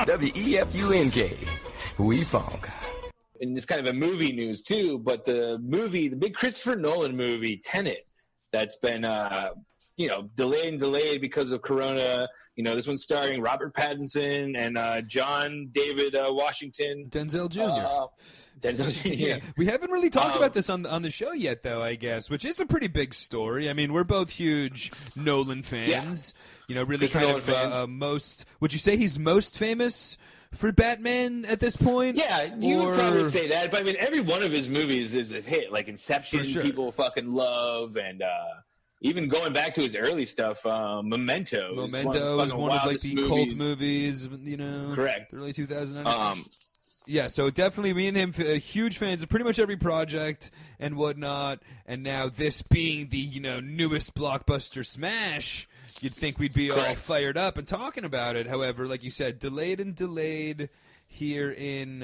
WEFUNK. We funk. And it's kind of a movie news too, but the big Christopher Nolan movie, Tenet, that's been, delayed because of Corona. This one's starring Robert Pattinson and John David Washington. Denzel Jr. Denzel Jr. Yeah. We haven't really talked about this on the show yet, though, I guess, which is a pretty big story. I mean, we're both huge Nolan fans. Yeah. Really kind of most... Would you say he's most famous for Batman at this point? Yeah, you would probably say that. But, I mean, every one of his movies is a hit. Like Inception, people fucking love, and... even going back to his early stuff, Memento is one of like the cult movies, Correct. Early 2000s. Yeah, so definitely me and him huge fans of pretty much every project and whatnot. And now this being the newest blockbuster smash, you'd think we'd be all fired up and talking about it. However, like you said, delayed here in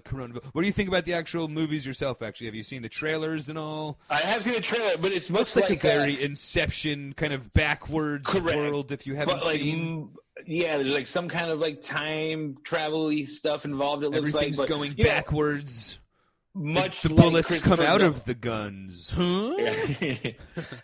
Corona. What do you think about the actual movies yourself, actually? Have you seen the trailers and all? I have seen the trailer, but it looks like a very Inception kind of backwards world if you haven't seen. Yeah, there's like some kind of like time travel-y stuff involved, it looks like. Everything's going backwards. Much the like bullets come out of the guns. Huh? Yeah.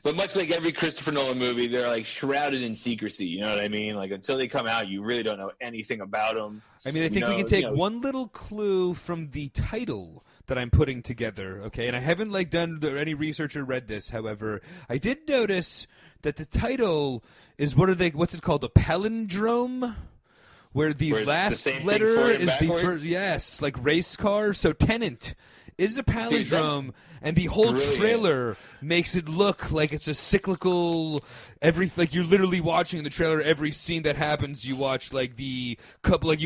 But much like every Christopher Nolan movie, they're like shrouded in secrecy. You know what I mean? Like until they come out, you really don't know anything about them. I mean, I think we can take one little clue from the title that I'm putting together, okay? And I haven't done any research or read this, however. I did notice that the title is what's it called? A palindrome? Where the last letter is the first, yes, like race car. So Tenet is a palindrome, and the whole trailer makes it look like it's a cyclical. Like you're literally watching the trailer. Every scene that happens, you watch you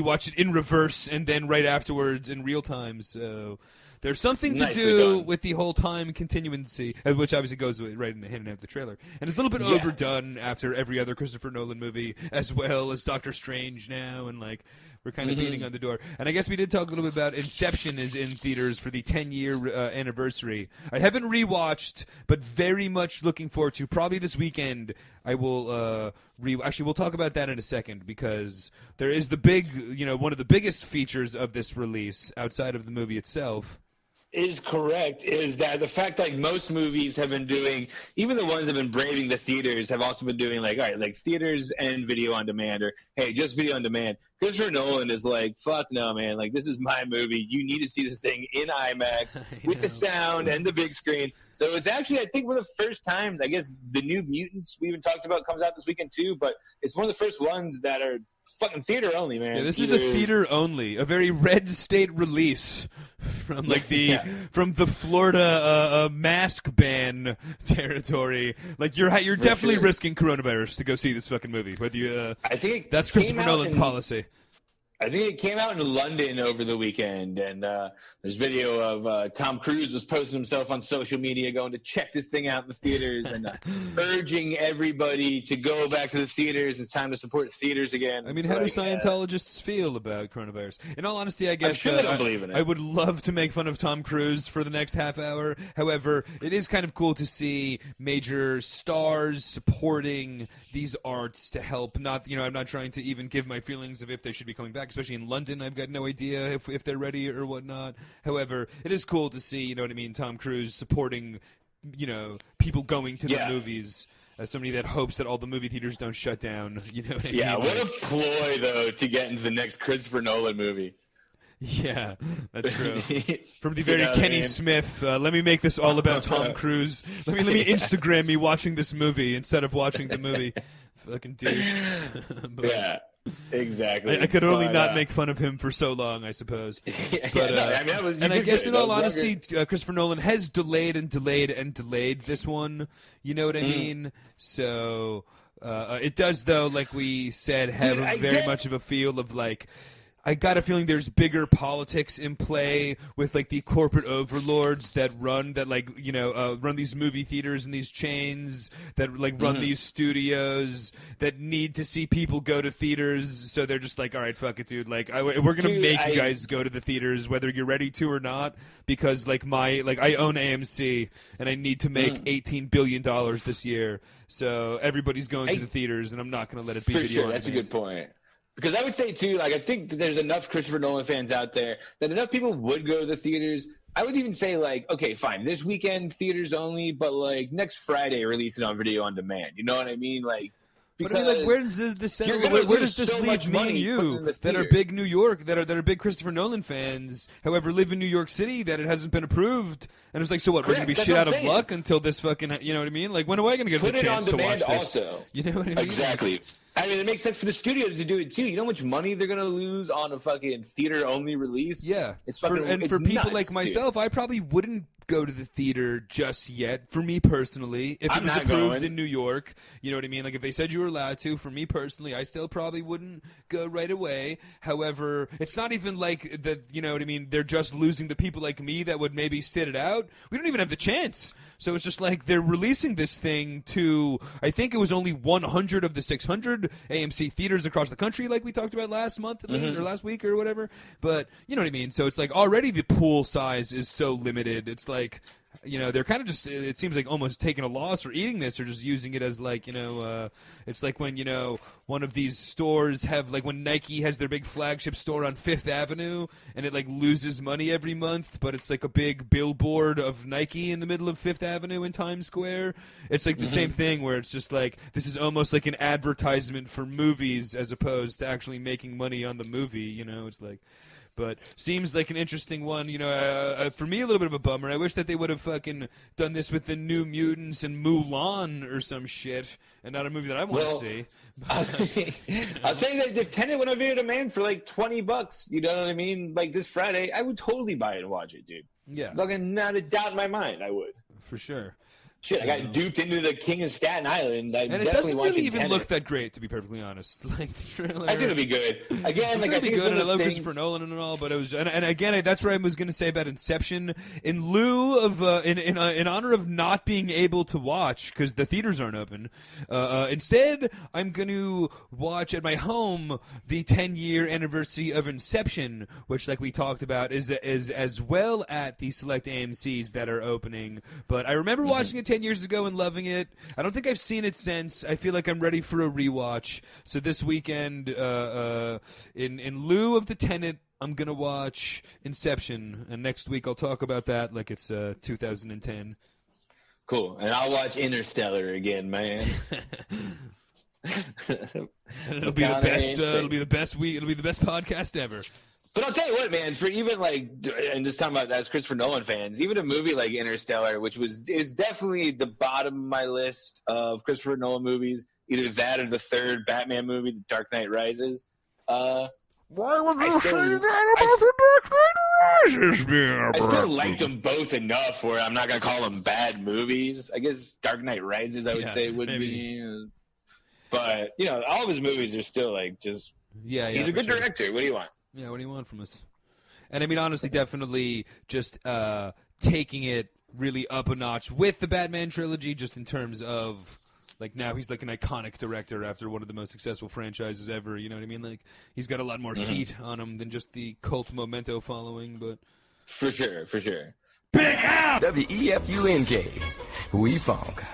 watch it in reverse, and then right afterwards in real time. So there's something to do with the whole time continuancy, which obviously goes right in the hand of the trailer. And it's a little bit overdone after every other Christopher Nolan movie, as well as Doctor Strange now, and we're kind of beating on the door. And I guess we did talk a little bit about Inception is in theaters for the 10-year anniversary. I haven't rewatched, but very much looking forward to. Probably this weekend I will Actually, we'll talk about that in a second, because there is the big, one of the biggest features of this release outside of the movie itself. Is correct, is that the fact most movies have been doing, even the ones that have been braving the theaters, have also been doing theaters and video on demand, or hey, just video on demand. Christopher Nolan is fuck no, man, this is my movie. You need to see this thing in IMAX with the sound and the big screen. So it's actually, I think, one of the first times, I guess the New Mutants we even talked about comes out this weekend too, but it's one of the first ones that are fucking theater only, man. Yeah, this is a theater only, a very red state release from from the Florida mask ban territory. You're definitely risking coronavirus to go see this fucking movie. Whether you, I think that's Christopher Nolan's policy. I think it came out in London over the weekend, and there's video of Tom Cruise was posting himself on social media going to check this thing out in the theaters and urging everybody to go back to the theaters. It's time to support theaters again. I mean, how do Scientologists feel about coronavirus? In all honesty, I guess I'm sure they don't believe in it. I would love to make fun of Tom Cruise for the next half hour. However, it is kind of cool to see major stars supporting these arts to help. I'm not trying to even give my feelings of if they should be coming back. Especially in London, I've got no idea if they're ready or whatnot. However, it is cool to see, Tom Cruise supporting, people going to the movies as somebody that hopes that all the movie theaters don't shut down. What I mean? What a ploy, though, to get into the next Christopher Nolan movie. Yeah, that's true. From the very Kenny Smith, let me make this all about Tom Cruise. Let me Instagram me watching this movie instead of watching the movie. Fucking douche. Yeah. Exactly. I could only not make fun of him for so long, I suppose. I guess in all honesty, Christopher Nolan has delayed this one. You know what I mean? So it does, though, like we said, have very much of a feel of I got a feeling there's bigger politics in play with the corporate overlords that run these movie theaters and these chains that run these studios that need to see people go to theaters. So they're just all right, fuck it, dude. We're gonna make you guys go to the theaters whether you're ready to or not, because I own AMC and I need to make $18 billion this year. So everybody's going to the theaters, and I'm not gonna let it be video on That's demand. a good point. Because I would say, too, like, I think that there's enough Christopher Nolan fans out there that enough people would go to the theaters. I would even say, like, okay, fine, this weekend, theaters only, but, like, next Friday, release it on video on demand. You know what I mean? Like, but I mean, like, where does this leave me and you that are big New York, that are big Christopher Nolan fans, however, live in New York City, that it hasn't been approved, and it's like, so what? We're gonna be shit out of luck until this fucking, you know what I mean? Like, when am I gonna get the chance to watch this? Put it on demand also. You know what I mean? Exactly. I mean, it makes sense for the studio to do it too. You know how much money they're gonna lose on a fucking theater only release? Yeah, it's fucking. For people like myself, I probably wouldn't go to the theater just yet. For me personally, if it was approved in New York, you know what I mean? Like, if they said you were allowed to, for me personally, I still probably wouldn't go right away. However, it's not even like that, you know what I mean? They're just losing the people like me that would maybe sit it out. We don't even have the chance. So it's just like they're releasing this thing to, I think it was only 100 of the 600 AMC theaters across the country, like we talked about last month at least, or last week or whatever. But you know what I mean? So it's like already the pool size is so limited. It's like, you know, they're kind of just, it seems like almost taking a loss or eating this or just using it as like, you know, it's like when, you know, one of these stores have, like when Nike has their big flagship store on Fifth Avenue and it like loses money every month, but it's like a big billboard of Nike in the middle of Fifth Avenue in Times Square. It's like the same thing where it's just like, this is almost like an advertisement for movies as opposed to actually making money on the movie, you know, it's like... But seems like an interesting one, you know. For me, a little bit of a bummer. I wish that they would have fucking done this with the New Mutants and Mulan or some shit, and not a movie that I want to see. I'll tell you that if Tenet went on video demand for like $20, you know what I mean? Like this Friday, I would totally buy it and watch it, dude. Yeah, fucking not a doubt in my mind, I would. For sure. Shit, I got duped into the King of Staten Island. And it doesn't really even look that great, to be perfectly honest. Like the trailer, I think it'll be good. Again, like I think it's good, and I love Christopher Nolan and all, but it was, and again, that's what I was going to say about Inception. In lieu of, in honor of not being able to watch because the theaters aren't open, instead I'm going to watch at my home the 10-year anniversary of Inception, which, like we talked about, is as well at the select AMCs that are opening. But I remember watching it 10 years ago and loving it. I don't think I've seen it since. I feel like I'm ready for a rewatch. So this weekend, in lieu of the Tenet, I'm going to watch Inception. And next week I'll talk about that like it's 2010. Cool. And I'll watch Interstellar again, man. It'll be the best. It'll be the best week. It'll be the best podcast ever. But I'll tell you what, man, for even like, and just talking about as Christopher Nolan fans, even a movie like Interstellar, which is definitely the bottom of my list of Christopher Nolan movies, either that or the third Batman movie, The Dark Knight Rises. Why would you say that about The Dark Knight Rises? I still liked them both enough where I'm not going to call them bad movies. I guess Dark Knight Rises, I would say, would be. But, you know, all of his movies are still like just. Yeah, he's a good director. What do you want? Yeah, what do you want from us? And I mean, honestly, definitely just taking it really up a notch with the Batman trilogy, just in terms of, like, now he's like an iconic director after one of the most successful franchises ever, you know what I mean? Like, he's got a lot more heat on him than just the cult Memento following, but... For sure. Big F! WEFUNK. We funk.